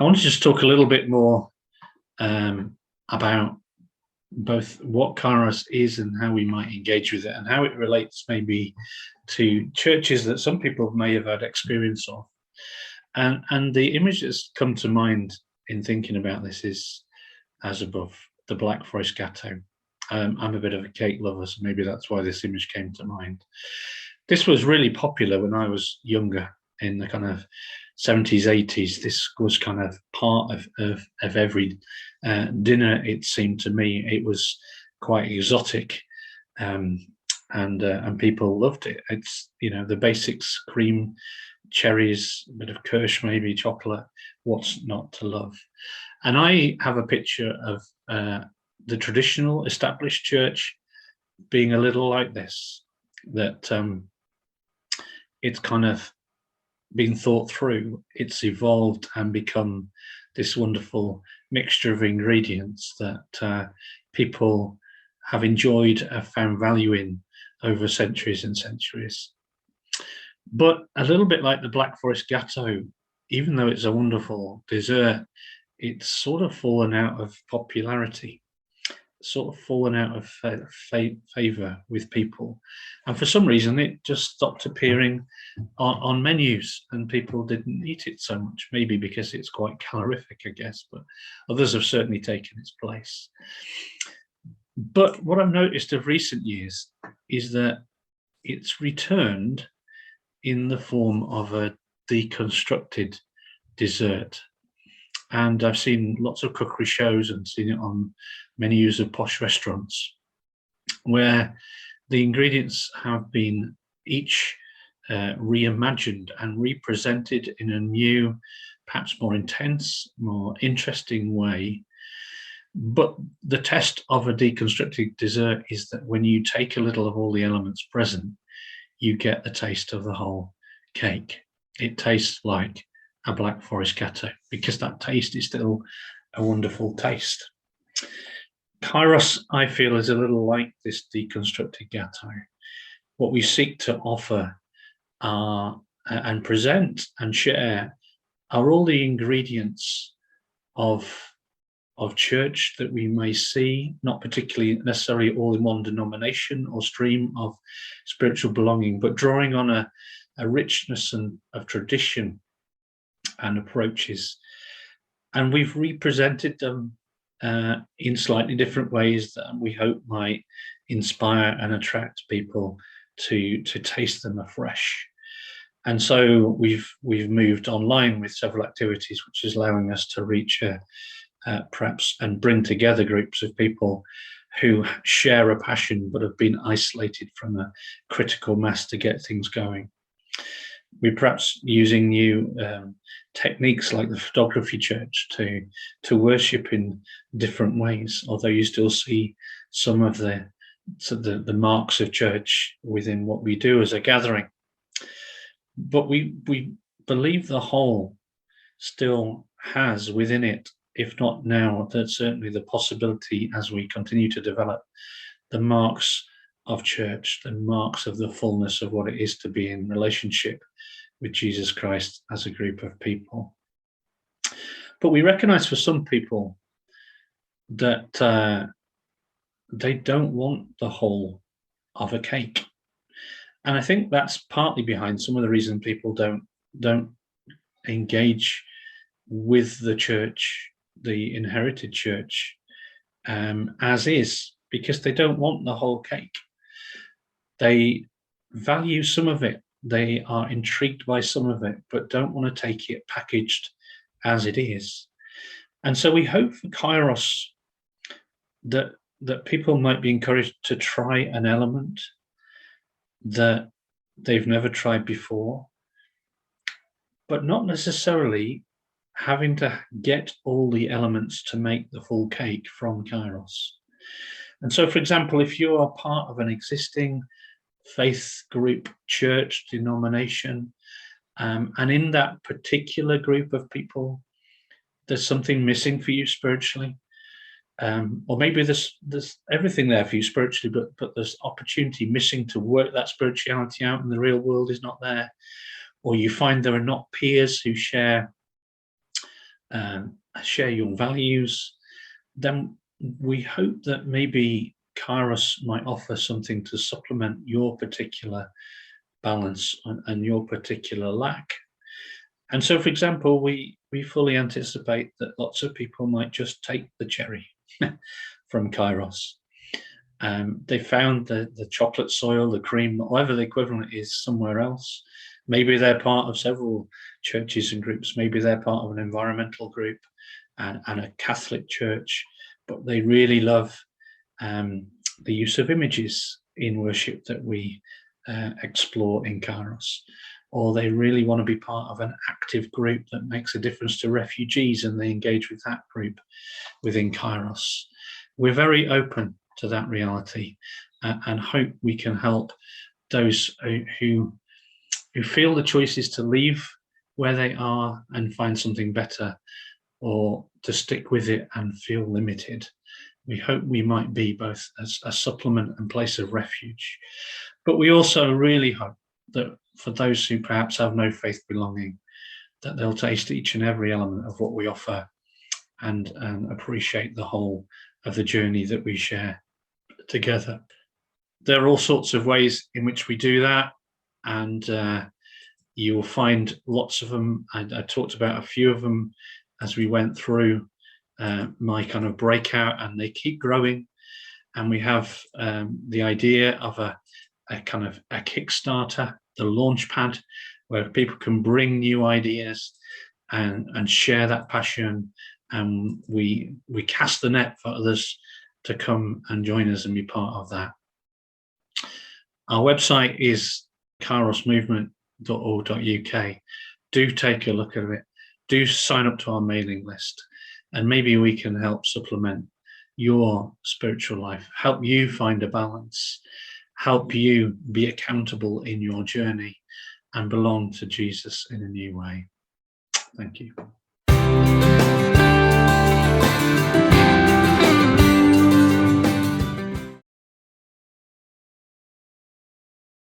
I want to just talk a little bit more about both what Kairos is and how we might engage with it, and how it relates maybe to churches that some people may have had experience of. And the image that's come to mind in thinking about this is, as above, the Black Forest Gateaux. I'm a bit of a cake lover, so maybe that's why this image came to mind. This was really popular when I was younger, in the kind of 70s, 80s. This was kind of part of every dinner, it seemed to me. It was quite exotic, and people loved it. It's, you know, the basics: cream, cherries, a bit of kirsch, maybe chocolate. What's not to love? And I have a picture of the traditional established church being a little like this, that it's kind of been thought through, it's evolved and become this wonderful mixture of ingredients that people have enjoyed, have found value in over centuries and centuries. But a little bit like the Black Forest Gateaux, even though it's a wonderful dessert, it's sort of fallen out of popularity, sort of fallen out of favor with people. And for some reason, it just stopped appearing on menus, and people didn't eat it so much, maybe because it's quite calorific, I guess, but others have certainly taken its place. But what I've noticed of recent years is that it's returned in the form of a deconstructed dessert. And I've seen lots of cookery shows and seen it on menus of posh restaurants, where the ingredients have been each reimagined and represented in a new, perhaps more intense, more interesting way. But the test of a deconstructed dessert is that when you take a little of all the elements present, you get the taste of the whole cake. It tastes like a Black Forest Gateaux, because that taste is still a wonderful taste. Kairos, I feel, is a little like this deconstructed gateau. What we seek to offer and present and share are all the ingredients of church that we may see, not particularly necessarily all in one denomination or stream of spiritual belonging, but drawing on a richness of tradition and approaches. And we've represented them in slightly different ways that we hope might inspire and attract people to taste them afresh. And so we've moved online with several activities, which is allowing us to reach perhaps and bring together groups of people who share a passion but have been isolated from a critical mass to get things going. We're perhaps using new techniques like the photography church to worship in different ways, although you still see some of the marks of church within what we do as a gathering. But we believe the whole still has within it, if not now, that certainly the possibility, as we continue to develop, the marks of church, the marks of the fullness of what it is to be in relationship with Jesus Christ as a group of people. But we recognize for some people that they don't want the whole of a cake. And I think that's partly behind some of the reason people don't engage with the church, the inherited church, as is, because they don't want the whole cake. They value some of it. They are intrigued by some of it, but don't want to take it packaged as it is. And so we hope for Kairos that people might be encouraged to try an element that they've never tried before, but not necessarily having to get all the elements to make the full cake from Kairos. And so, for example, if you are part of an existing faith group, church, denomination, and in that particular group of people, there's something missing for you spiritually, or maybe there's everything there for you spiritually, but there's opportunity missing to work that spirituality out, and the real world is not there, or you find there are not peers who share share your values, then we hope that maybe Kairos might offer something to supplement your particular balance and your particular lack. And so, for example, we fully anticipate that lots of people might just take the cherry from Kairos. They found the chocolate soil, the cream, whatever the equivalent is somewhere else. Maybe they're part of several churches and groups. Maybe they're part of an environmental group and a Catholic church, but they really love the use of images in worship that we explore in Kairos. Or they really want to be part of an active group that makes a difference to refugees, and they engage with that group within Kairos. We're very open to that reality and hope we can help those who feel the choice is to leave where they are and find something better, or to stick with it and feel limited. We hope we might be both as a supplement and place of refuge. But we also really hope that for those who perhaps have no faith belonging, that they'll taste each and every element of what we offer and appreciate the whole of the journey that we share together. There are all sorts of ways in which we do that, and you'll find lots of them. I talked about a few of them as we went through my kind of breakout, and they keep growing. And we have the idea of a kind of a Kickstarter, the launch pad, where people can bring new ideas and share that passion. And we cast the net for others to come and join us and be part of that. Our website is kairosmovement.org.uk. Do take a look at it. Do sign up to our mailing list, and maybe we can help supplement your spiritual life, help you find a balance, help you be accountable in your journey and belong to Jesus in a new way. Thank you.